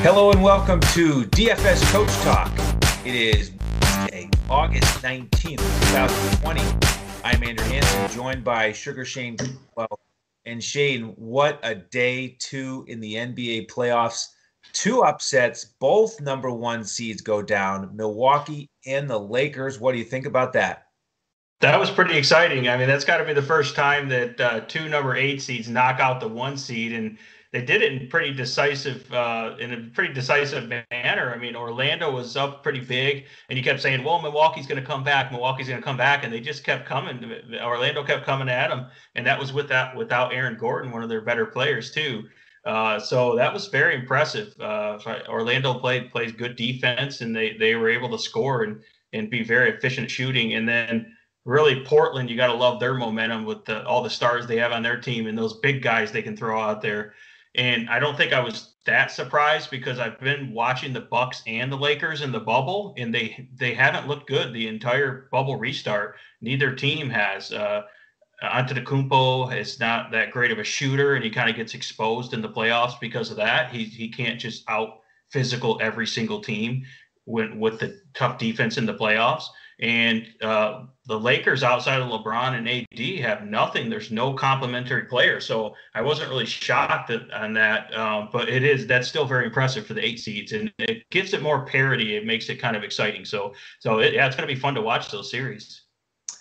Hello and welcome to DFS Coach Talk. It is Wednesday, August 19th, 2020. I'm Andrew Hansen, joined by Sugar Shane. And Shane, what a day two in the NBA playoffs. Two upsets, both number one seeds go down, Milwaukee and the Lakers. What do you think about that? That was pretty exciting. I mean, that's got to be the first time that two number 8 seeds knock out the 1 seed, and they did it in a pretty decisive manner. I mean, Orlando was up pretty big, and you kept saying, "Well, Milwaukee's going to come back. Milwaukee's going to come back," and they just kept coming. Orlando kept coming at them, and that was without Aaron Gordon, one of their better players too. So that was very impressive. Orlando plays good defense, and they were able to score and be very efficient shooting, and then. Really, Portland, you got to love their momentum with all the stars they have on their team and those big guys they can throw out there. And I don't think I was that surprised because I've been watching the Bucks and the Lakers in the bubble, and they haven't looked good the entire bubble restart. Neither team has. Antetokounmpo is not that great of a shooter, and he kind of gets exposed in the playoffs because of that. He can't just out physical every single team with the tough defense in the playoffs. And the Lakers outside of LeBron and AD have nothing. There's no complementary player. So I wasn't really shocked on that. But that's still very impressive for the 8 seeds. And it gives it more parity. It makes it kind of exciting. So it's going to be fun to watch those series.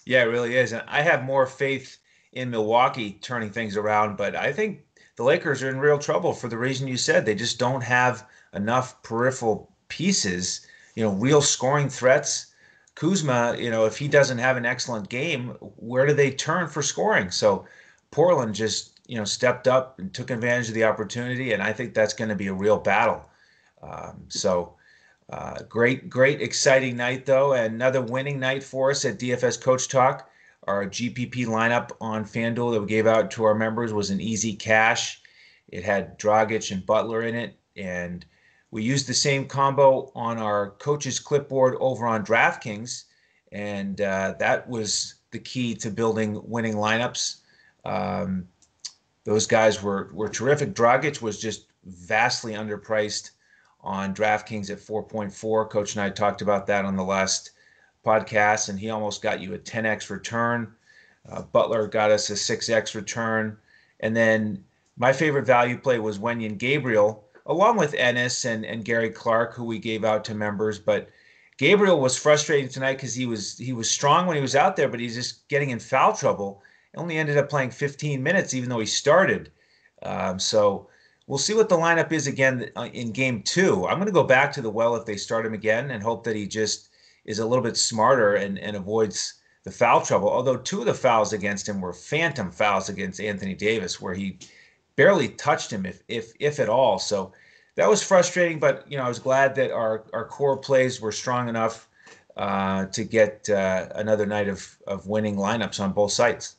Yeah, it really is. And I have more faith in Milwaukee turning things around. But I think the Lakers are in real trouble for the reason you said. They just don't have enough peripheral pieces, real scoring threats. Kuzma, if he doesn't have an excellent game, where do they turn for scoring? So Portland just, stepped up and took advantage of the opportunity, and I think that's going to be a real battle. Great, exciting night, though. Another winning night for us at DFS Coach Talk. Our GPP lineup on FanDuel that we gave out to our members was an easy cash. It had Dragic and Butler in it, and we used the same combo on our coach's clipboard over on DraftKings, and that was the key to building winning lineups. Those guys were terrific. Dragic was just vastly underpriced on DraftKings at 4.4. Coach and I talked about that on the last podcast, and he almost got you a 10x return. Butler got us a 6x return. And then my favorite value play was Wenyen Gabriel, along with Ennis and Gary Clark, who we gave out to members. But Gabriel was frustrating tonight because he was strong when he was out there, but he's just getting in foul trouble. Only ended up playing 15 minutes, even though he started. So we'll see what the lineup is again in game 2. I'm going to go back to the well if they start him again and hope that he just is a little bit smarter and avoids the foul trouble. Although 2 of the fouls against him were phantom fouls against Anthony Davis, where he barely touched him, if at all. So that was frustrating, but I was glad that our core plays were strong enough to get another night of winning lineups on both sites.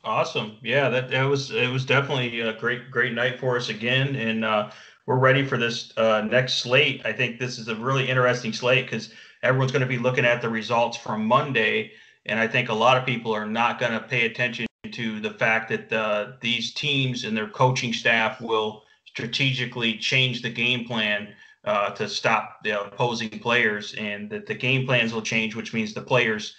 Awesome. Yeah, it was definitely a great night for us again, and we're ready for this next slate. I think this is a really interesting slate because everyone's going to be looking at the results from Monday, and I think a lot of people are not going to pay attention to the fact that these teams and their coaching staff will strategically change the game plan to stop the opposing players, and that the game plans will change, which means the players'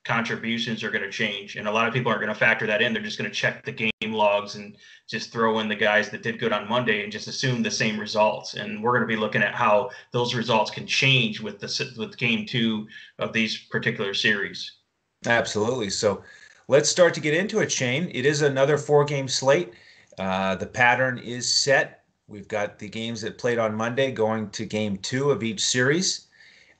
contributions are going to change. And a lot of people aren't going to factor that in. They're just going to check the game logs and just throw in the guys that did good on Monday and just assume the same results. And we're going to be looking at how those results can change with game 2 of these particular series. Absolutely. So let's start to get into it, Shane. It is another 4-game slate. The pattern is set. We've got the games that played on Monday going to game 2 of each series.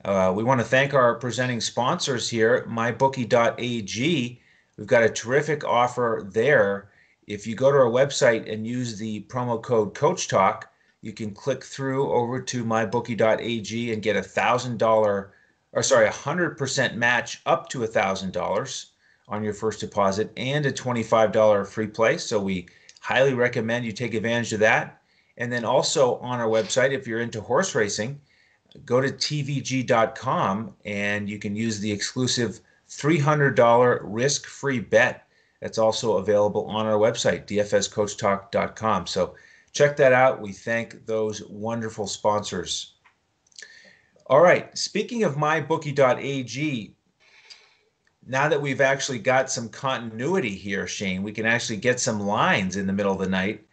We want to thank our presenting sponsors here, mybookie.ag. We've got a terrific offer there. If you go to our website and use the promo code Coach Talk, you can click through over to mybookie.ag and get $100% match up to $1,000 on your first deposit and a $25 free play. So we highly recommend you take advantage of that. And then also on our website, if you're into horse racing, go to tvg.com and you can use the exclusive $300 risk-free bet. That's also available on our website, dfscoachtalk.com. So check that out. We thank those wonderful sponsors. All right, speaking of mybookie.ag, now that we've actually got some continuity here, Shane, we can actually get some lines in the middle of the night.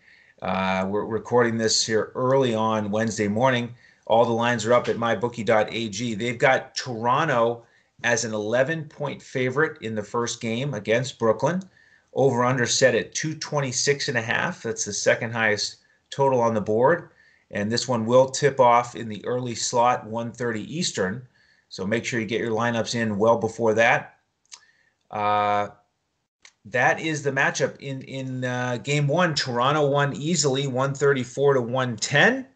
We're recording this here early on Wednesday morning. All the lines are up at mybookie.ag. They've got Toronto as an 11-point favorite in the first game against Brooklyn. Over-under set at 226.5. That's the second highest total on the board. And this one will tip off in the early slot, 1:30 Eastern. So make sure you get your lineups in well before that. That is the matchup in game one. Toronto won easily, 134 to 110.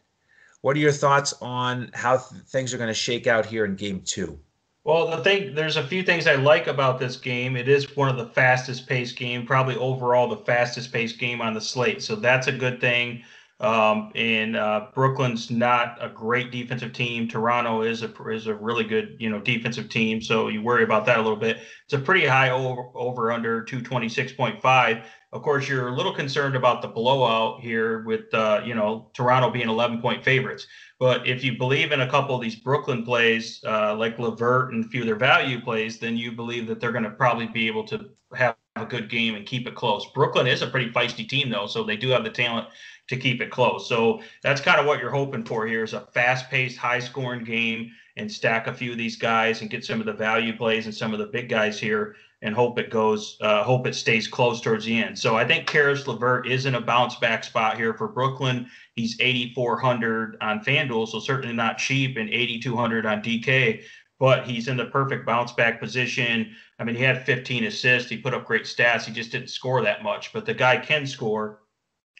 What are your thoughts on how things are going to shake out here in game two? Well, there's a few things I like about this game. It is one of the fastest paced game, probably overall the fastest paced game on the slate. So that's a good thing. Brooklyn's not a great defensive team. Toronto is a really good, defensive team. So you worry about that a little bit. It's a pretty high over under 226.5. Of course, you're a little concerned about the blowout here with, Toronto being 11-point favorites. But if you believe in a couple of these Brooklyn plays, like LeVert and a few of their value plays, then you believe that they're going to probably be able to have a good game and keep it close. Brooklyn is a pretty feisty team, though, so they do have the talent to keep it close. So that's kind of what you're hoping for here is a fast-paced, high-scoring game and stack a few of these guys and get some of the value plays and some of the big guys here and hope it stays close towards the end. So I think Karis LeVert is in a bounce-back spot here for Brooklyn. He's 8,400 on FanDuel, so certainly not cheap, and 8,200 on DK, but he's in the perfect bounce-back position. I mean, he had 15 assists. He put up great stats. He just didn't score that much, but the guy can score.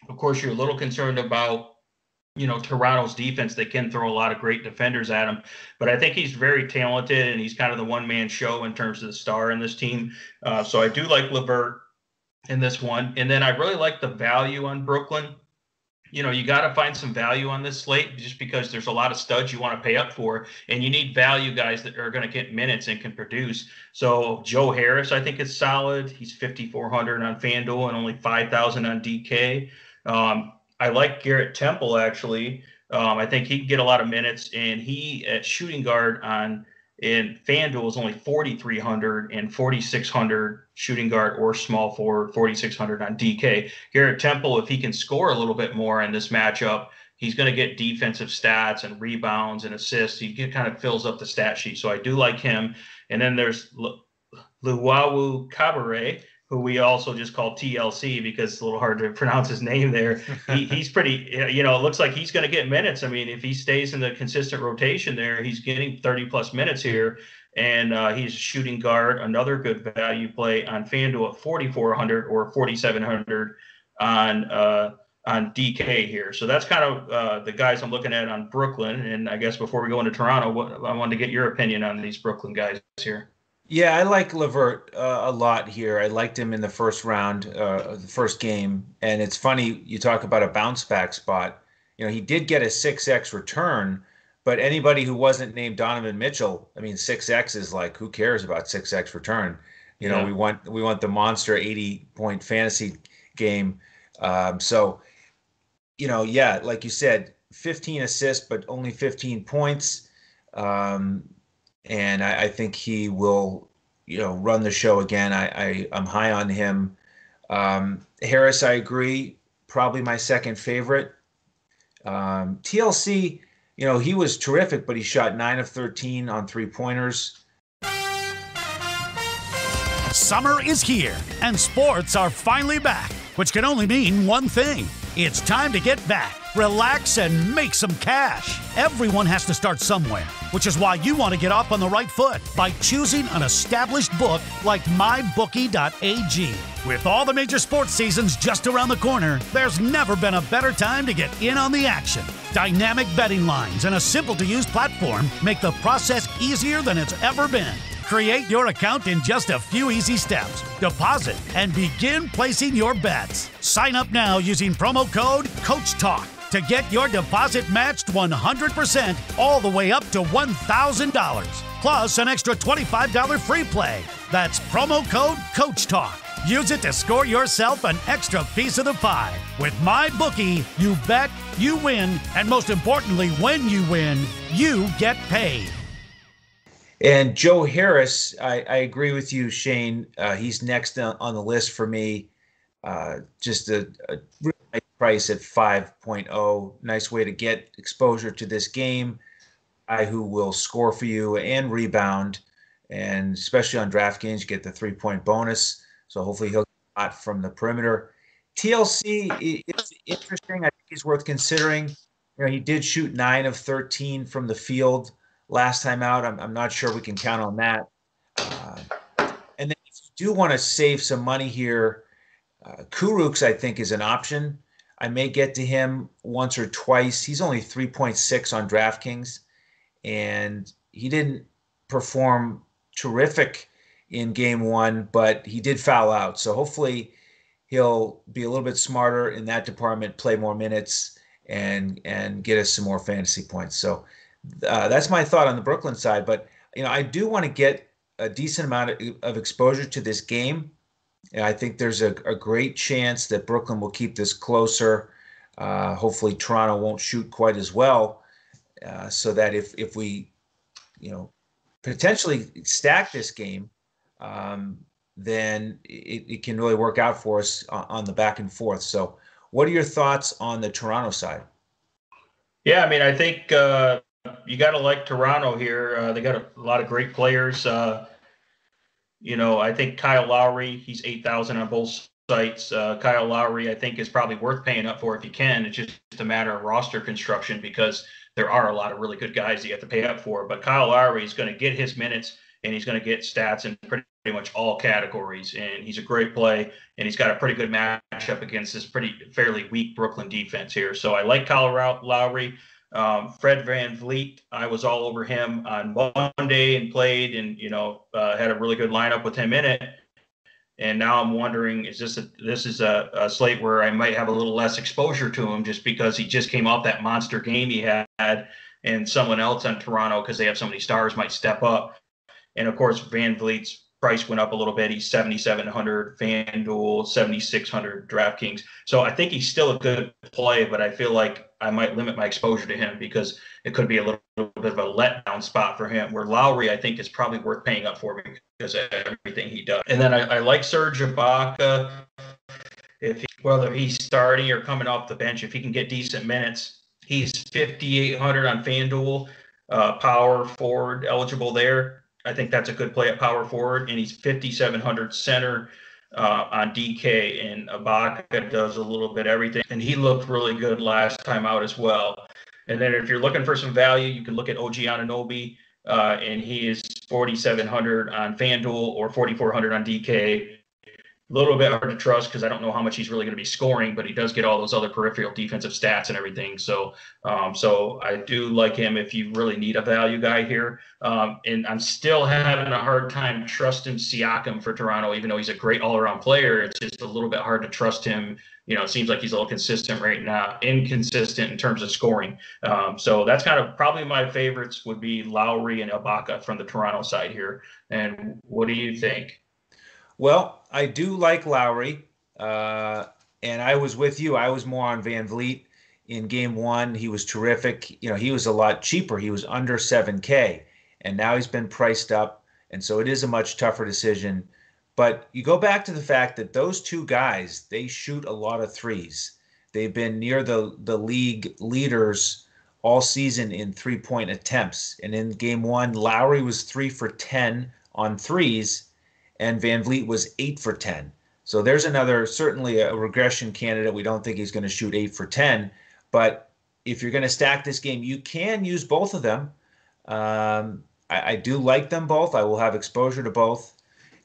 Of course, you're a little concerned about, Toronto's defense. They can throw a lot of great defenders at him, but I think he's very talented and he's kind of the one-man show in terms of the star in this team. So I do like LeVert in this one. And then I really like the value on Brooklyn. You got to find some value on this slate just because there's a lot of studs you want to pay up for, and you need value guys that are going to get minutes and can produce. So Joe Harris, I think, is solid. He's 5,400 on FanDuel and only 5,000 on DK. I like Garrett Temple, actually. I think he can get a lot of minutes, and he at shooting guard in FanDuel is only 4,300 and 4,600 shooting guard or small forward, 4,600 on DK. Garrett Temple, if he can score a little bit more in this matchup, he's going to get defensive stats and rebounds and assists. He kind of fills up the stat sheet. So I do like him. And then there's Luau Cabaret, who we also just call TLC because it's a little hard to pronounce his name there. He's pretty, it looks like he's going to get minutes. I mean, if he stays in the consistent rotation there, he's getting 30-plus minutes here. And he's a shooting guard, another good value play on FanDuel at 4,400 or 4,700 on DK here. So that's kind of the guys I'm looking at on Brooklyn. And I guess before we go into Toronto, I wanted to get your opinion on these Brooklyn guys here. Yeah, I like LeVert a lot here. I liked him in the first round, the first game. And it's funny, you talk about a bounce back spot. He did get a 6X return, but anybody who wasn't named Donovan Mitchell, 6X is like, who cares about 6X return? We want the monster 80-point fantasy game. Like you said, 15 assists, but only 15 points. And I think he will, run the show again. I'm high on him. Harris, I agree, probably my second favorite. TLC, he was terrific, but he shot 9 of 13 on three-pointers. Summer is here, and sports are finally back, which can only mean one thing. It's time to get back, relax, and make some cash. Everyone has to start somewhere, which is why you want to get off on the right foot by choosing an established book like mybookie.ag. With all the major sports seasons just around the corner, there's never been a better time to get in on the action. Dynamic betting lines and a simple-to-use platform make the process easier than it's ever been. Create your account in just a few easy steps. Deposit and begin placing your bets. Sign up now using promo code Coach Talk to get your deposit matched 100% all the way up to $1,000. Plus an extra $25 free play. That's promo code Coach Talk. Use it to score yourself an extra piece of the pie. With MyBookie, you bet, you win, and most importantly, when you win, you get paid. And Joe Harris, I agree with you, Shane. He's next on the list for me. Just a really nice price at 5.0. Nice way to get exposure to this game. Guy who will score for you and rebound. And especially on DraftKings, you get the 3-point bonus. So hopefully he'll get a lot from the perimeter. TLC is interesting. I think he's worth considering. He did shoot 9 of 13 from the field last time out. I'm not sure we can count on that. And then if you do want to save some money here, Kurucs, I think, is an option. I may get to him once or twice. He's only 3.6 on DraftKings, and he didn't perform terrific in game one, but he did foul out. So hopefully he'll be a little bit smarter in that department, play more minutes, and get us some more fantasy points. So that's my thought on the Brooklyn side. But I do want to get a decent amount of exposure to this game. And I think there's a great chance that Brooklyn will keep this closer. Hopefully Toronto won't shoot quite as well, so that if we potentially stack this game, then it can really work out for us on the back and forth. So what are your thoughts on the Toronto side? Yeah, I mean, I think you got to like Toronto here. They got a lot of great players. I think Kyle Lowry, he's 8,000 on both sites. Kyle Lowry, I think, is probably worth paying up for if you can. It's just a matter of roster construction because there are a lot of really good guys you have to pay up for. But Kyle Lowry is going to get his minutes and he's going to get stats in pretty much all categories. And he's a great play, and he's got a pretty good matchup against this fairly weak Brooklyn defense here. So I like Kyle Lowry. Fred VanVleet, I was all over him on Monday and played and, had a really good lineup with him in it. And now I'm wondering, this is a slate where I might have a little less exposure to him just because he just came off that monster game he had, and someone else on Toronto, because they have so many stars, might step up. And of course, VanVleet's price went up a little bit. He's 7,700 FanDuel, 7,600 DraftKings. So I think he's still a good play, but I feel like I might limit my exposure to him because it could be a little bit of a letdown spot for him, where Lowry, I think, is probably worth paying up for because of everything he does. And then I like Serge Ibaka. Whether he's starting or coming off the bench, if he can get decent minutes, he's 5,800 on FanDuel, power forward eligible there. I think that's a good play at power forward, and he's 5,700 center on DK, and Ibaka does a little bit everything, and he looked really good last time out as well. And then if you're looking for some value, you can look at OG Anunoby, and he is 4,700 on FanDuel or 4,400 on DK. A little bit hard to trust because I don't know how much he's really going to be scoring, but he does get all those other peripheral defensive stats and everything. So I do like him if you really need a value guy here. And I'm still having a hard time trusting Siakam for Toronto, even though he's a great all-around player. It's just a little bit hard to trust him. It seems like he's a little consistent right now, inconsistent in terms of scoring. So that's kind of probably my favorites would be Lowry and Ibaka from the Toronto side here. And what do you think? Well, I do like Lowry, and I was with you. I was more on VanVleet in game one. He was terrific. He was a lot cheaper. He was under 7K, and now he's been priced up, and so it is a much tougher decision. But you go back to the fact that those two guys, they shoot a lot of threes. They've been near the league leaders all season in three-point attempts. And in game one, Lowry was 3 for 10 on threes, and VanVleet was 8 for 10. So there's certainly a regression candidate. We don't think he's going to shoot 8 for 10. But if you're going to stack this game, you can use both of them. I do like them both. I will have exposure to both.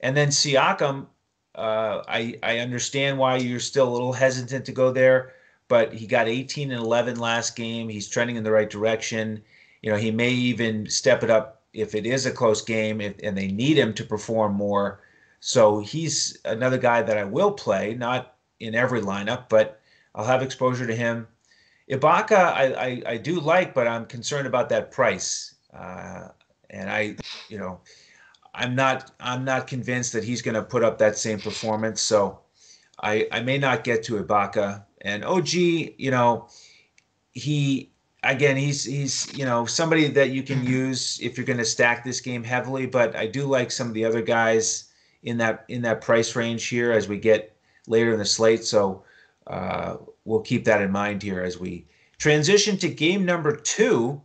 And then Siakam, I understand why you're still a little hesitant to go there, but he got 18 and 11 last game. He's trending in the right direction. He may even step it up if it is a close game and they need him to perform more. So he's another guy that I will play, not in every lineup, but I'll have exposure to him. Ibaka, I do like, but I'm concerned about that price. And I'm not convinced that he's going to put up that same performance. So I may not get to Ibaka. And OG, he again he's somebody that you can use if you're going to stack this game heavily. But I do like some of the other guys in that price range here as we get later in the slate. So we'll keep that in mind here as we transition to game number 2.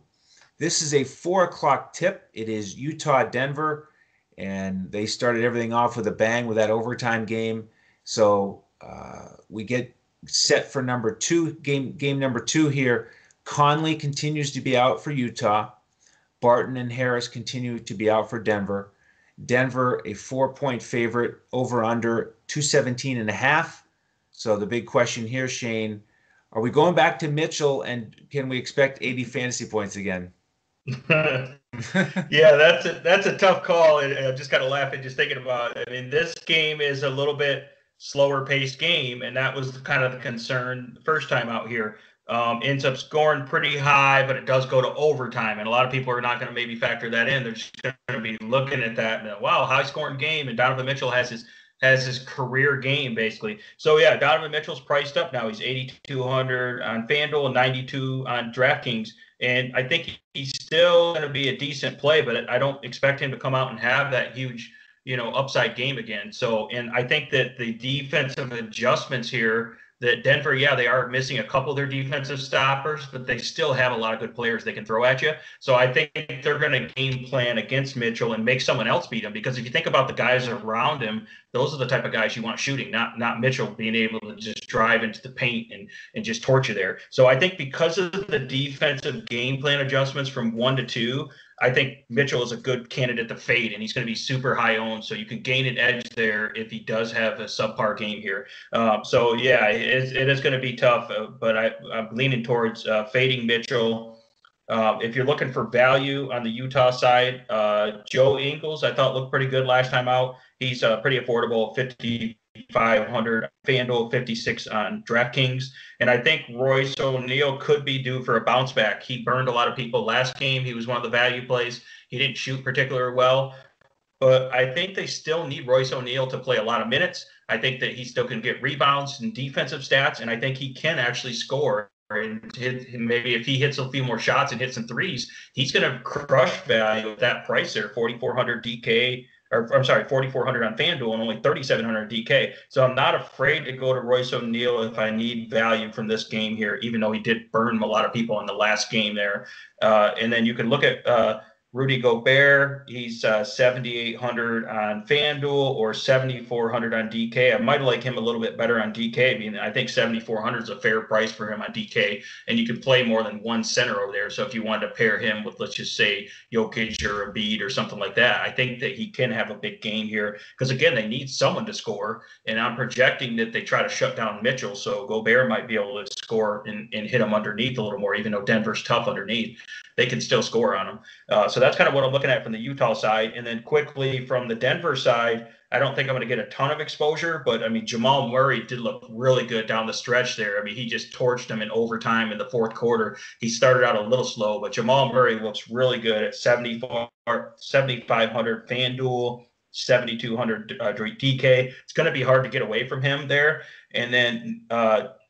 This is a 4:00 tip. It is Utah-Denver, and they started everything off with a bang with that overtime game. So we get set for number 2, game number 2 here. Conley continues to be out for Utah. Barton and Harris continue to be out for Denver. Denver, a 4-point favorite, over under 217.5. So the big question here, Shane, are we going back to Mitchell, and can we expect 80 fantasy points again? Yeah, that's a tough call, and I'm just kind of laughing just thinking about it. I mean, this game is a little bit slower paced game, and that was kind of the concern the first time out here. Ends up scoring pretty high, but it does go to overtime, and a lot of people are not going to maybe factor that in. They're just going to be looking at that and wow, high scoring game, and Donovan Mitchell has his career game basically. So yeah, Donovan Mitchell's priced up now. He's 8,200 on FanDuel and 92 on DraftKings. And I think he's still going to be a decent play, but I don't expect him to come out and have that huge, upside game again. So, and I think that the defensive adjustments here, that Denver, yeah, they are missing a couple of their defensive stoppers, but they still have a lot of good players they can throw at you. So I think they're going to game plan against Mitchell and make someone else beat him. Because if you think about the guys around him, those are the type of guys you want shooting, not Mitchell being able to just drive into the paint and just torch you there. So I think because of the defensive game plan adjustments from 1 to 2, I think Mitchell is a good candidate to fade, and he's going to be super high owned. So you can gain an edge there if he does have a subpar game here. So yeah, it is going to be tough, but I'm leaning towards fading Mitchell. If you're looking for value on the Utah side, Joe Ingles, I thought looked pretty good last time out. He's pretty affordable, 5,500 FanDuel, 56 on DraftKings. And I think Royce O'Neal could be due for a bounce back. He burned a lot of people last game. He was one of the value plays. He didn't shoot particularly well. But I think they still need Royce O'Neal to play a lot of minutes. I think that he still can get rebounds and defensive stats, and I think he can actually score. And maybe if he hits a few more shots and hits some threes, he's going to crush value at that price there, 4,400 DK. Or I'm sorry, 4,400 on FanDuel and only 3,700 DK. So I'm not afraid to go to Royce O'Neal if I need value from this game here, even though he did burn a lot of people in the last game there. And then you can look at Rudy Gobert. He's 7,800 on FanDuel or 7,400 on DK. I might like him a little bit better on DK. I mean, I think 7,400 is a fair price for him on DK, and you can play more than one center over there. So if you wanted to pair him with, let's just say, Jokic or Embiid or something like that, I think that he can have a big game here because, again, they need someone to score, and I'm projecting that they try to shut down Mitchell. So Gobert might be able to score and hit him underneath a little more, even though Denver's tough underneath. They can still score on him. So that's kind of what I'm looking at from the Utah side. And then quickly from the Denver side, I don't think I'm going to get a ton of exposure, but I mean, Jamal Murray did look really good down the stretch there. I mean, he just torched him in overtime in the fourth quarter. He started out a little slow, but Jamal Murray looks really good at 7,500 FanDuel, 7,200 DK. It's going to be hard to get away from him there. And then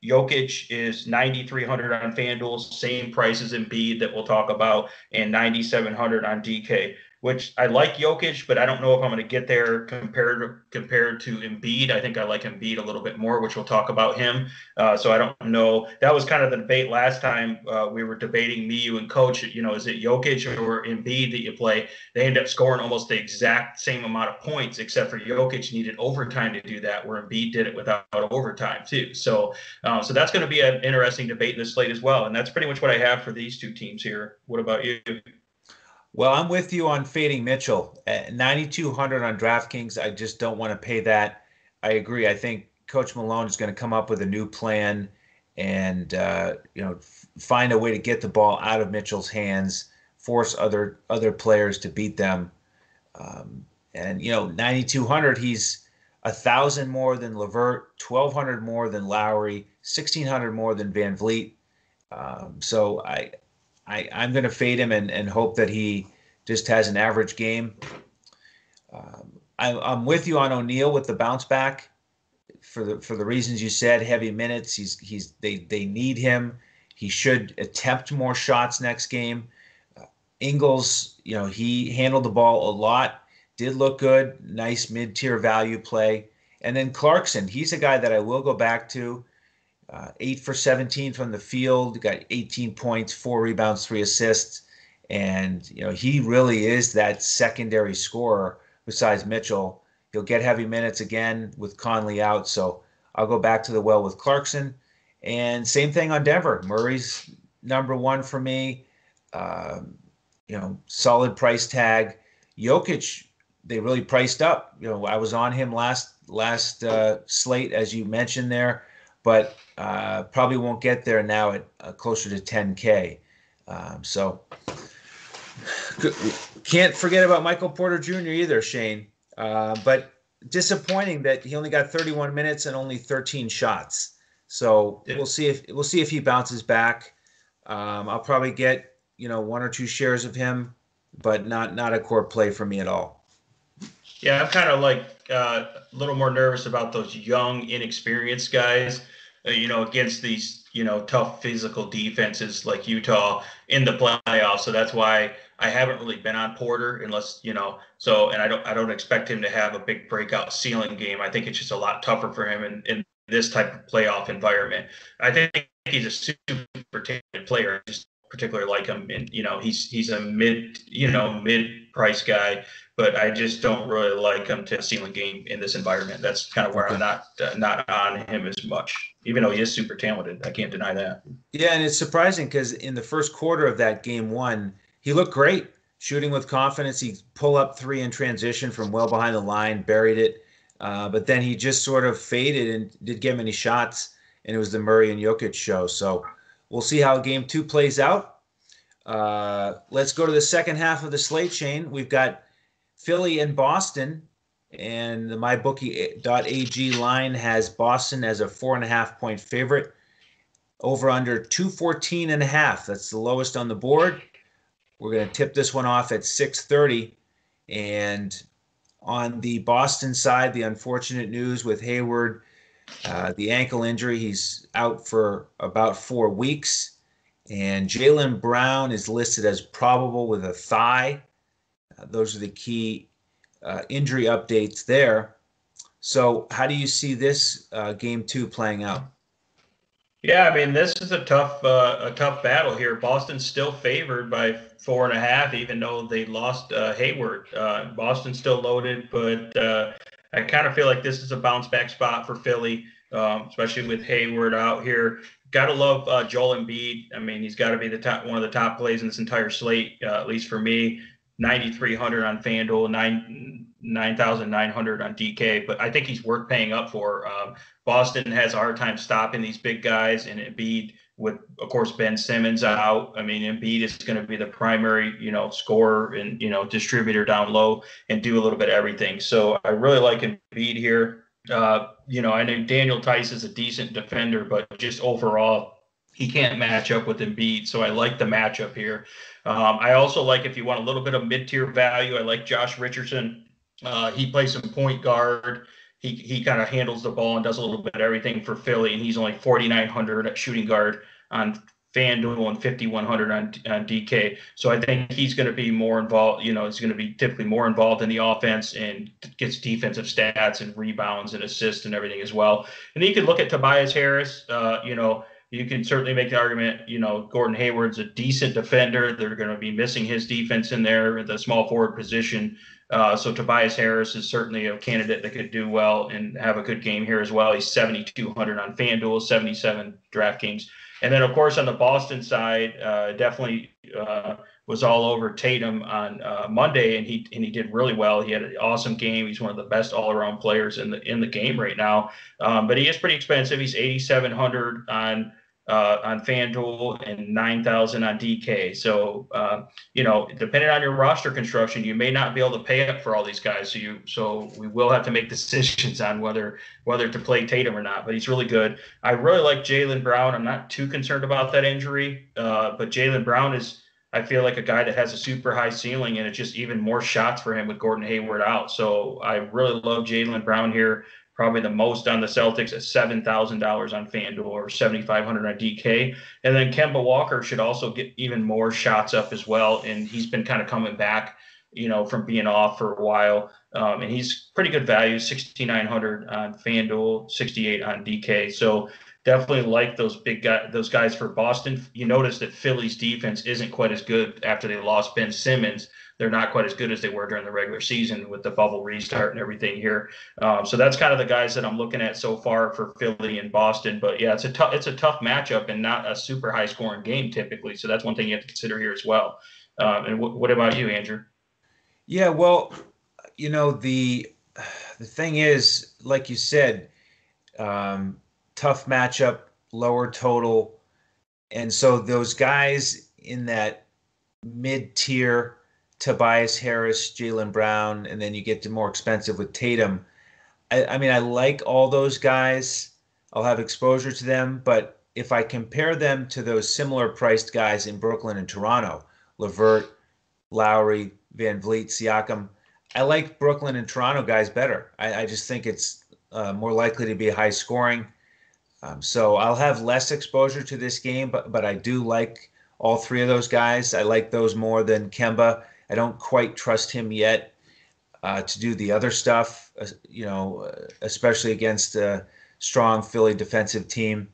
Jokic is 9,300 on FanDuel, same price as Embiid that we'll talk about, and 9,700 on DK, which I like Jokic, but I don't know if I'm going to get there compared to Embiid. I think I like Embiid a little bit more, which we'll talk about him. So I don't know. That was kind of the debate last time we were debating, me, you, and Coach. Is it Jokic or Embiid that you play? They ended up scoring almost the exact same amount of points, except for Jokic needed overtime to do that, where Embiid did it without overtime too. So that's going to be an interesting debate in this slate as well. And that's pretty much what I have for these two teams here. What about you? Well, I'm with you on fading Mitchell at 9,200 on DraftKings. I just don't want to pay that. I agree. I think Coach Malone is going to come up with a new plan and find a way to get the ball out of Mitchell's hands, force other players to beat them. And 9,200, he's 1,000 more than LeVert, 1,200 more than Lowry, 1,600 more than Van Vliet. So I'm going to fade him and hope that he just has an average game. I'm with you on O'Neal with the bounce back for the reasons you said. Heavy minutes. They need him. He should attempt more shots next game. Ingles, he handled the ball a lot. Did look good. Nice mid-tier value play. And then Clarkson, he's a guy that I will go back to. 8 for 17 from the field, got 18 points, 4 rebounds, 3 assists. And, he really is that secondary scorer besides Mitchell. He'll get heavy minutes again with Conley out. So I'll go back to the well with Clarkson. And same thing on Denver. Murray's number one for me. Solid price tag. Jokic, they really priced up. I was on him last slate, as you mentioned there, but probably won't get there now at closer to 10K. So can't forget about Michael Porter Jr. either, Shane. But disappointing that he only got 31 minutes and only 13 shots. So we'll see if he bounces back. I'll probably get 1 or 2 shares of him, but not a core play for me at all. Yeah, I'm kind of a little more nervous about those young, inexperienced guys, against these, tough physical defenses like Utah in the playoffs. So that's why I haven't really been on Porter unless, and I don't expect him to have a big breakout ceiling game. I think it's just a lot tougher for him in this type of playoff environment. I think he's a super talented player. I just particularly like him, and he's a mid price guy, but I just don't really like him to ceiling game in this environment. That's kind of where I'm not on him as much, even though he is super talented. I can't deny that. Yeah, and it's surprising because in the first quarter of that game one, he looked great, shooting with confidence. He pull up 3 in transition from well behind the line, buried it, but then he just sort of faded and didn't get many shots, and it was the Murray and Jokic show. So we'll see how game 2 plays out. Let's go to the second half of the slate, Shane. We've got Philly and Boston, and the MyBookie.ag line has Boston as a 4.5-point favorite. Over under 214.5. That's the lowest on the board. We're going to tip this one off at 6:30. And on the Boston side, the unfortunate news with Hayward, the ankle injury, he's out for about 4 weeks. And Jaylen Brown is listed as probable with a thigh. Those are the key injury updates there. So how do you see this game 2 playing out? Yeah, I mean, this is a tough battle here. Boston's still favored by 4.5, even though they lost Hayward. Boston's still loaded, but I kind of feel like this is a bounce back spot for Philly, especially with Hayward out here. Got to love Joel Embiid. I mean, he's got to be one of the top plays in this entire slate, at least for me. 9,300 on FanDuel, 9,900 on DK, but I think he's worth paying up for. Boston has a hard time stopping these big guys, and Embiid, with, of course, Ben Simmons out. I mean, Embiid is going to be the primary, scorer and, distributor down low and do a little bit of everything. So I really like Embiid here. I know Daniel Tice is a decent defender, but just overall, he can't match up with Embiid. So I like the matchup here. I also like, if you want a little bit of mid-tier value, I like Josh Richardson. He plays some point guard. He kind of handles the ball and does a little bit of everything for Philly, and he's only 4,900 at shooting guard on FanDuel and 5,100 on DK. So I think he's going to be more involved. He's going to be typically more involved in the offense and gets defensive stats and rebounds and assists and everything as well. And then you can look at Tobias Harris. You can certainly make the argument, Gordon Hayward's a decent defender. They're going to be missing his defense in there at the small forward position. So Tobias Harris is certainly a candidate that could do well and have a good game here as well. He's 7,200 on FanDuel, 77 DraftKings. And then, of course, on the Boston side, definitely was all over Tatum on Monday, and he did really well. He had an awesome game. He's one of the best all-around players in the game right now. But he is pretty expensive. He's 8,700 on FanDuel and 9,000 on DK. So depending on your roster construction, you may not be able to pay up for all these guys. So we will have to make decisions on whether to play Tatum or not. But he's really good. I really like Jaylen Brown. I'm not too concerned about that injury, but Jaylen Brown is I feel like a guy that has a super high ceiling, and it's just even more shots for him with Gordon Hayward out. So I really love Jaylen Brown here. Probably the most on the Celtics at $7,000 on FanDuel or 7,500 on DK. And then Kemba Walker should also get even more shots up as well. And he's been kind of coming back, from being off for a while. And he's pretty good value, 6,900 on FanDuel, 68 on DK. So definitely like those guys for Boston. You notice that Philly's defense isn't quite as good after they lost Ben Simmons. They're not quite as good as they were during the regular season with the bubble restart and everything here. So that's kind of the guys that I'm looking at so far for Philly and Boston. But yeah, it's a tough matchup and not a super high scoring game typically. So that's one thing you have to consider here as well. And what about you, Andrew? Yeah, well, the thing is, like you said, tough matchup, lower total. And so those guys in that mid-tier, Tobias Harris, Jaylen Brown, and then you get to more expensive with Tatum. I mean, I like all those guys. I'll have exposure to them. But if I compare them to those similar priced guys in Brooklyn and Toronto, LeVert, Lowry, Van Vliet, Siakam, I like Brooklyn and Toronto guys better. I just think it's more likely to be high scoring. So I'll have less exposure to this game, but I do like all three of those guys. I like those more than Kemba. I don't quite trust him yet to do the other stuff, especially against a strong Philly defensive team.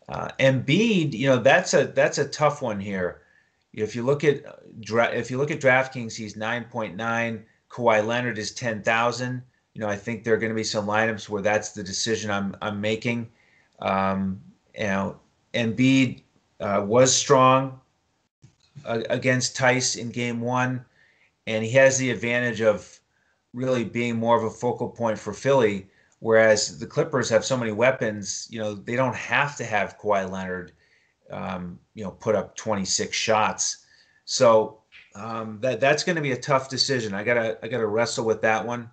Embiid, that's a tough one here. If you look at DraftKings, he's 9.9. Kawhi Leonard is 10,000. I think there are going to be some lineups where that's the decision I'm making. Embiid was strong against Tice in game one, and he has the advantage of really being more of a focal point for Philly, whereas the Clippers have so many weapons, they don't have to have Kawhi Leonard, put up 26 shots. So that's going to be a tough decision. I gotta wrestle with that one.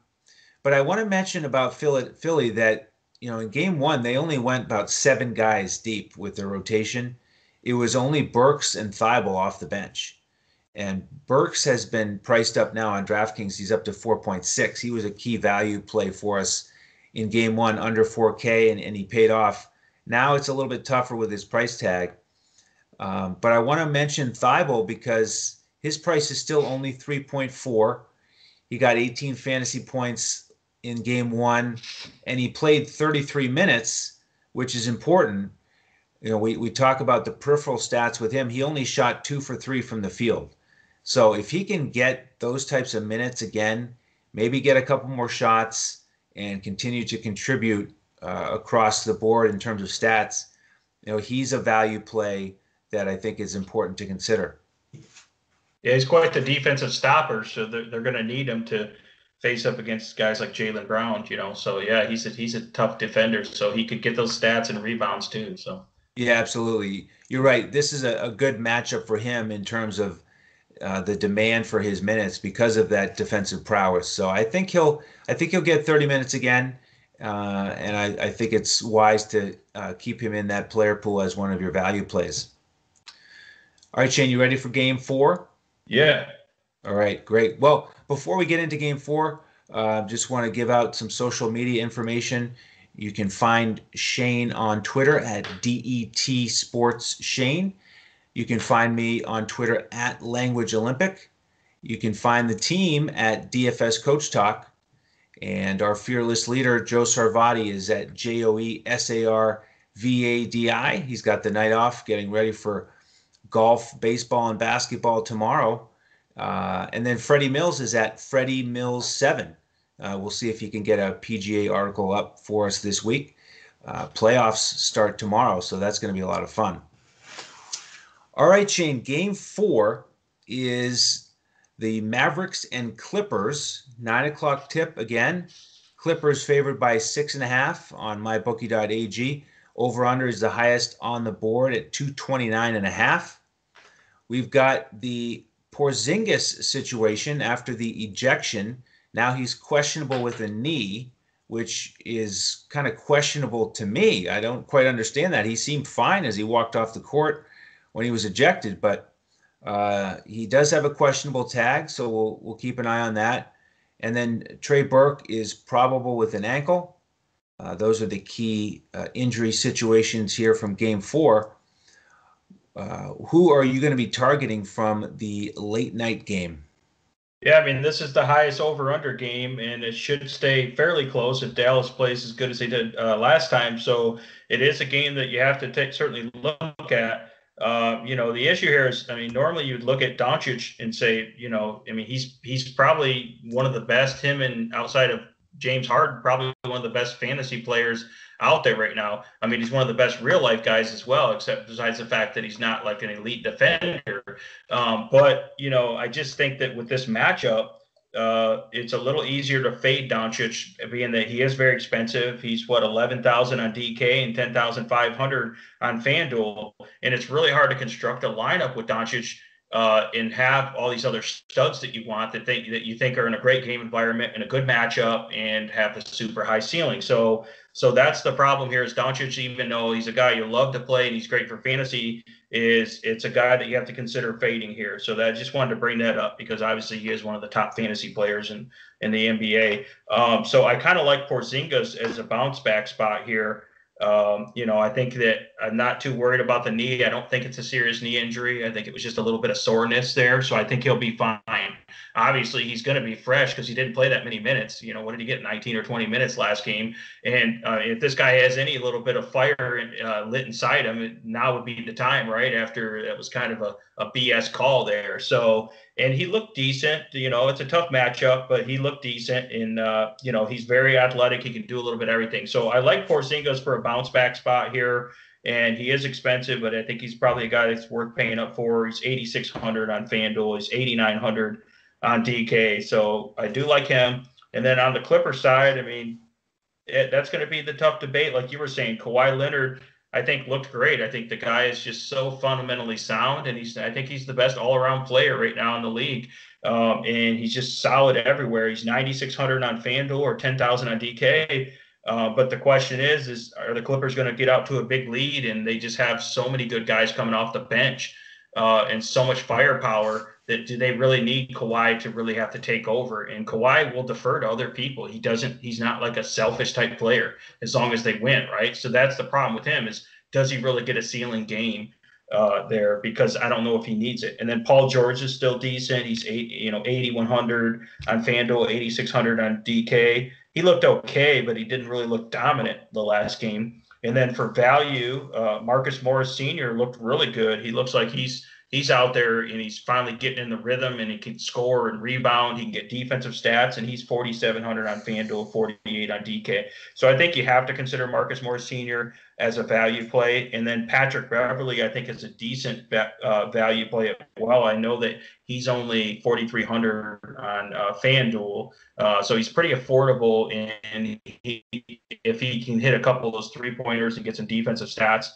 But I want to mention about Philly that, in game one, they only went about 7 guys deep with their rotation. It was only Burks and Thibault off the bench. And Burks has been priced up now on DraftKings. He's up to 4.6. He was a key value play for us in game one, under 4K, and he paid off. Now it's a little bit tougher with his price tag. But I want to mention Thibault because his price is still only 3.4. He got 18 fantasy points in game one, and he played 33 minutes, which is important. We talk about the peripheral stats with him. He only shot 2 for 3 from the field. So if he can get those types of minutes again, maybe get a couple more shots and continue to contribute across the board in terms of stats, he's a value play that I think is important to consider. Yeah, he's quite the defensive stopper, so they're going to need him to face up against guys like Jaylen Brown, So yeah, he's a tough defender, so he could get those stats and rebounds too. So yeah, absolutely, you're right. This is a good matchup for him in terms of the demand for his minutes because of that defensive prowess. So I think he'll get 30 minutes again, and I think it's wise to keep him in that player pool as one of your value plays. All right, Shane, you ready for game 4? Yeah. All right, great. Well, before we get into game 4, just want to give out some social media information. You can find Shane on Twitter at DET Sports Shane. You can find me on Twitter at Language Olympic. You can find the team at DFS Coach Talk. And our fearless leader, Joe Sarvadi, is at JoeSarvadi. He's got the night off, getting ready for golf, baseball, and basketball tomorrow. And then Freddie Mills is at Freddie Mills 7. We'll see if he can get a PGA article up for us this week. Playoffs start tomorrow, so that's going to be a lot of fun. All right, Shane, game 4 is the Mavericks and Clippers. 9 o'clock tip again. Clippers favored by 6.5 on mybookie.ag. Over-under is the highest on the board at 229.5. We've got the Porzingis situation after the ejection. Now he's questionable with a knee, which is kind of questionable to me. I don't quite understand that. He seemed fine as he walked off the court when he was ejected, but He does have a questionable tag, so we'll keep an eye on that. And then Trey Burke is probable with an ankle. Those are the key injury situations here from Game 4. Who are you going to be targeting from the late night game? Yeah, I mean, this is the highest over-under game, and it should stay fairly close if Dallas plays as good as they did last time. So it is a game that you have to certainly look at. The issue here is, I mean, normally you'd look at Doncic and say, I mean, he's probably one of the best, him and outside of James Harden, probably one of the best fantasy players out there right now. I mean, he's one of the best real life guys as well, except besides the fact that he's not like an elite defender. But I just think that with this matchup, it's a little easier to fade Doncic, being that he is very expensive. He's 11,000 on DK and 10,500 on FanDuel, and it's really hard to construct a lineup with Doncic and have all these other studs that you want that you think are in a great game environment and a good matchup and have the super high ceiling. So that's the problem here is Doncic, even though he's a guy you love to play and he's great for fantasy, it's a guy that you have to consider fading here. So that I just wanted to bring that up because obviously he is one of the top fantasy players in the NBA. So I kind of like Porzingis as a bounce back spot here. I think that I'm not too worried about the knee. I don't think it's a serious knee injury. I think it was just a little bit of soreness there. So I think he'll be fine. Obviously, he's going to be fresh because he didn't play that many minutes. What did he get? 19 or 20 minutes last game. And if this guy has any little bit of fire lit inside him, now would be the time, right? After that was kind of a BS call there. So, and he looked decent. It's a tough matchup, but he looked decent. And, he's very athletic. He can do a little bit of everything. So I like Porzingis for a bounce back spot here. And he is expensive, but I think he's probably a guy that's worth paying up for. He's 8,600 on FanDuel. He's 8,900 on DK. So I do like him. And then on the Clippers side, I mean, that's going to be the tough debate. Like you were saying, Kawhi Leonard, I think looked great. I think the guy is just so fundamentally sound, and I think he's the best all-around player right now in the league. And he's just solid everywhere. He's 9,600 on FanDuel or 10,000 on DK. But the question is are the Clippers going to get out to a big lead? And they just have so many good guys coming off the bench and so much firepower that do they really need Kawhi to really have to take over? And Kawhi will defer to other people. He's not like a selfish type player as long as they win, right? So that's the problem with him is does he really get a ceiling game there? Because I don't know if he needs it. And then Paul George is still decent. He's 8,100 on FanDuel, 8,600 on DK. He looked okay, but he didn't really look dominant the last game. And then for value, Marcus Morris Sr. looked really good. He looks like he's out there and he's finally getting in the rhythm and he can score and rebound. He can get defensive stats, and he's 4,700 on FanDuel, 48 on DK. So I think you have to consider Marcus Morris Sr. as a value play. And then Patrick Beverley, I think, is a decent value play as well. I know that he's only 4,300 on FanDuel. So he's pretty affordable. And if he can hit a couple of those 3-pointers and get some defensive stats,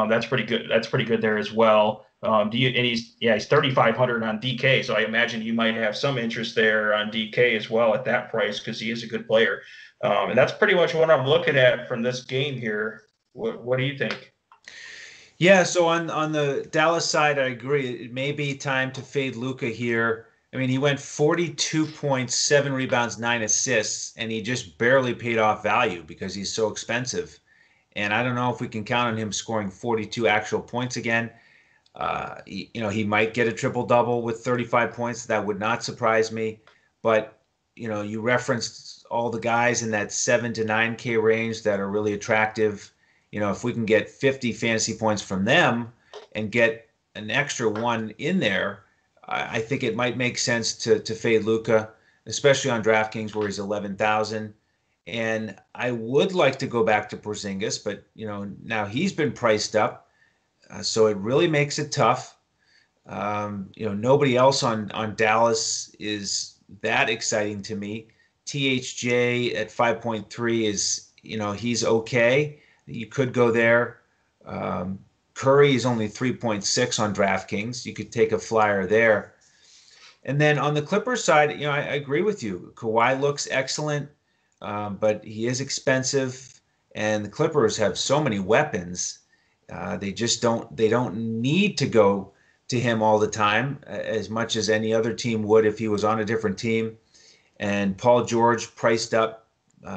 that's pretty good. That's pretty good there as well. He's 3,500 on DK. So I imagine you might have some interest there on DK as well at that price because he is a good player. And that's pretty much what I'm looking at from this game here. What do you think? Yeah, so on the Dallas side, I agree. It may be time to fade Luka here. I mean, he went 42 points, 7 rebounds, 9 assists, and he just barely paid off value because he's so expensive. And I don't know if we can count on him scoring 42 actual points again. He might get a triple-double with 35 points. That would not surprise me. But, you referenced all the guys in that 7 to 9K range that are really attractive. If we can get 50 fantasy points from them and get an extra one in there, I think it might make sense to fade Luka, especially on DraftKings where he's 11,000. And I would like to go back to Porzingis, but now he's been priced up, so it really makes it tough. Nobody else on Dallas is that exciting to me. THJ at 5.3 is he's okay. You could go there. Curry is only 3.6 on DraftKings. You could take a flyer there. And then on the Clippers side, I agree with you. Kawhi looks excellent. But he is expensive, and the Clippers have so many weapons. They don't need to go to him all the time, as much as any other team would if he was on a different team. And Paul George priced up.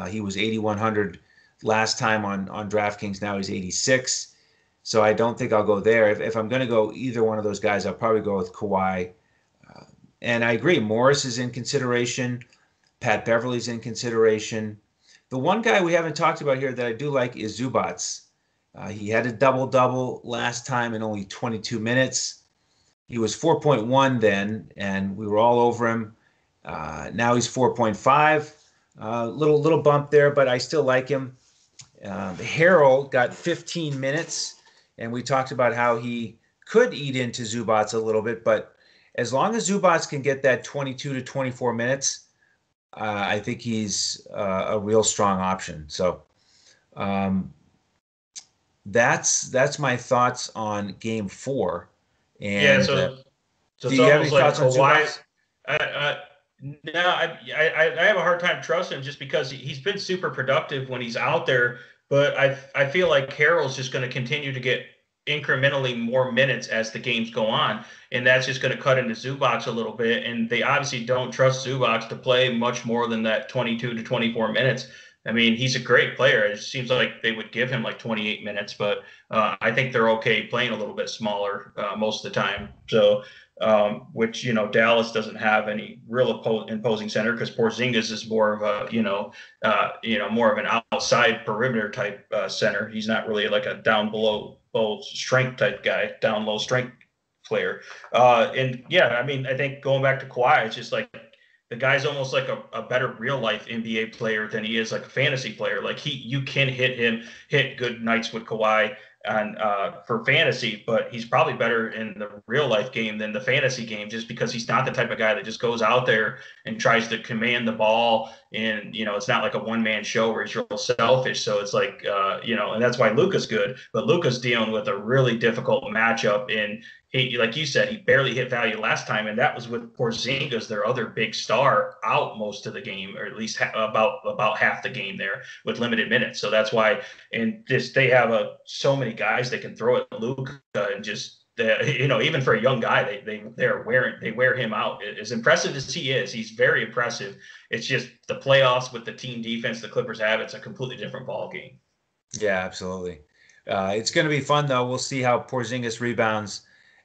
He was 8,100 last time on DraftKings. Now he's 86. So I don't think I'll go there. If I'm going to go either one of those guys, I'll probably go with Kawhi. And I agree, Morris is in consideration. Pat Beverly's in consideration. The one guy we haven't talked about here that I do like is Zubats. He had a double-double last time in only 22 minutes. He was 4.1 then, and we were all over him. Now he's 4.5. Little bump there, but I still like him. Harrell got 15 minutes, and we talked about how he could eat into Zubats a little bit, but as long as Zubats can get that 22 to 24 minutes, I think he's a real strong option. So that's my thoughts on Game 4. And yeah, so do you have any thoughts on Zubats? No, I have a hard time trusting him just because he's been super productive when he's out there. But I feel like Harrell's just going to continue to get incrementally more minutes as the games go on, and that's just going to cut into Zubac a little bit. And they obviously don't trust Zubac to play much more than that 22 to 24 minutes. I mean, he's a great player. It seems like they would give him like 28 minutes, but I think they're okay playing a little bit smaller most of the time. So, which, Dallas doesn't have any real imposing center because Porzingis is more of a, more of an outside perimeter type center. He's not really like a down below strength type guy, down low strength player. And yeah, I mean, I think going back to Kawhi, it's just like the guy's almost like a better real life NBA player than he is like a fantasy player. Like you can hit good nights with Kawhi for fantasy, but he's probably better in the real life game than the fantasy game, just because he's not the type of guy that just goes out there and tries to command the ball. And, it's not like a one-man show where he's real selfish. So it's like, and that's why Luka's good, but Luka's dealing with a really difficult matchup. And he, like you said, he barely hit value last time. And that was with Porzingis, their other big star, out most of the game, or at least about half the game there with limited minutes. So that's why, and they have so many guys they can throw at Luka, and just, even for a young guy, they wear him out. As impressive as he is, he's very impressive. It's just the playoffs with the team defense the Clippers have, it's a completely different ball game. Yeah, absolutely. It's going to be fun though. We'll see how Porzingis rebounds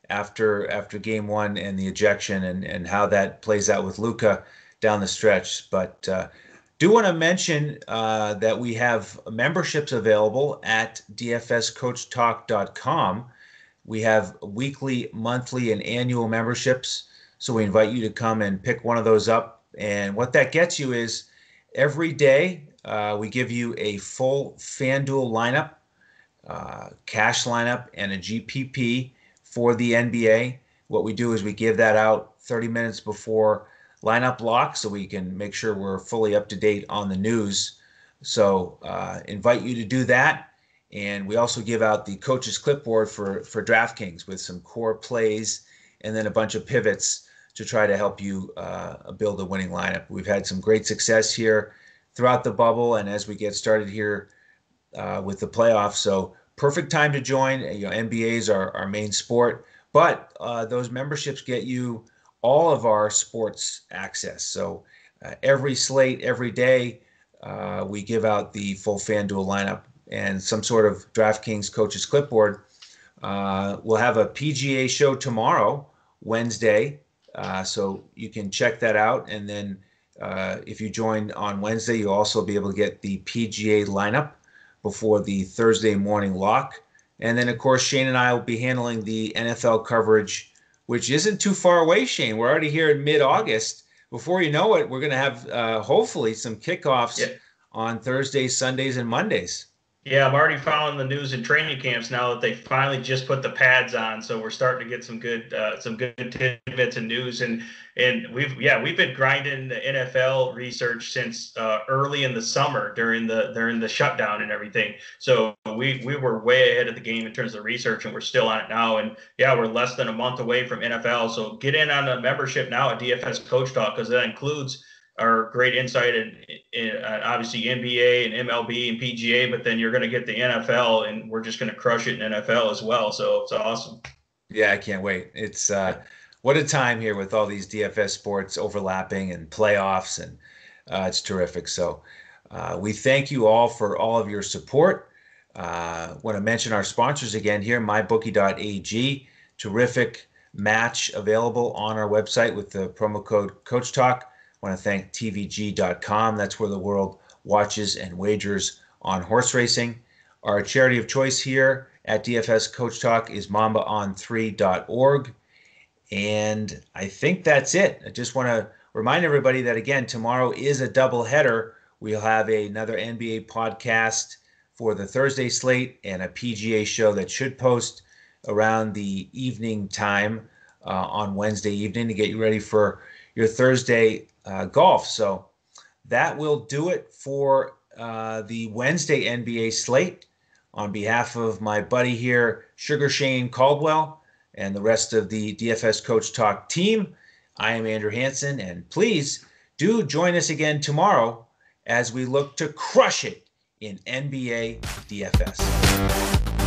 after Game 1 and the ejection, and how that plays out with Luka down the stretch. But do want to mention that we have memberships available at dfscoachtalk.com. We have weekly, monthly, and annual memberships. So we invite you to come and pick one of those up. And what that gets you is every day we give you a full FanDuel lineup, cash lineup, and a GPP for the NBA. What we do is we give that out 30 minutes before lineup lock, so we can make sure we're fully up to date on the news. So invite you to do that. And we also give out the coach's clipboard for DraftKings with some core plays and then a bunch of pivots to try to help you build a winning lineup. We've had some great success here throughout the bubble and as we get started here with the playoffs. So perfect time to join. NBA is our main sport, but those memberships get you all of our sports access. So every slate, every day, we give out the full FanDuel lineup and some sort of DraftKings coach's clipboard. We'll have a PGA show tomorrow, Wednesday, so you can check that out. And then if you join on Wednesday, you'll also be able to get the PGA lineup before the Thursday morning lock. And then, of course, Shane and I will be handling the NFL coverage, which isn't too far away, Shane. We're already here in mid-August. Before you know it, we're going to have, hopefully, some kickoffs on Thursdays, Sundays, and Mondays. Yeah, I'm already following the news in training camps now that they finally just put the pads on, so we're starting to get some good tidbits and news. And we've been grinding the NFL research since early in the summer during the shutdown and everything. So we were way ahead of the game in terms of research, and we're still on it now. And yeah, we're less than a month away from NFL. So get in on the membership now at DFS Coach Talk, because that includes our great insight in obviously NBA and MLB and PGA, but then you're going to get the NFL, and we're just going to crush it in NFL as well. So it's awesome. Yeah, I can't wait. It's what a time here with all these DFS sports overlapping and playoffs, and it's terrific. So we thank you all for all of your support. Want to mention our sponsors again here, mybookie.ag. Terrific match available on our website with the promo code Coach Talk. Want to thank tvg.com. That's where the world watches and wagers on horse racing. Our charity of choice here at DFS Coach Talk is mambaon3.org. And I think that's it. I just want to remind everybody that, again, tomorrow is a doubleheader. We'll have another NBA podcast for the Thursday slate and a PGA show that should post around the evening time on Wednesday evening to get you ready for your Thursday golf. So that will do it for the Wednesday NBA slate. On behalf of my buddy here, Sugar Shane Caldwell, and the rest of the DFS Coach Talk team, I am Andrew Hansen, and please do join us again tomorrow as we look to crush it in NBA DFS.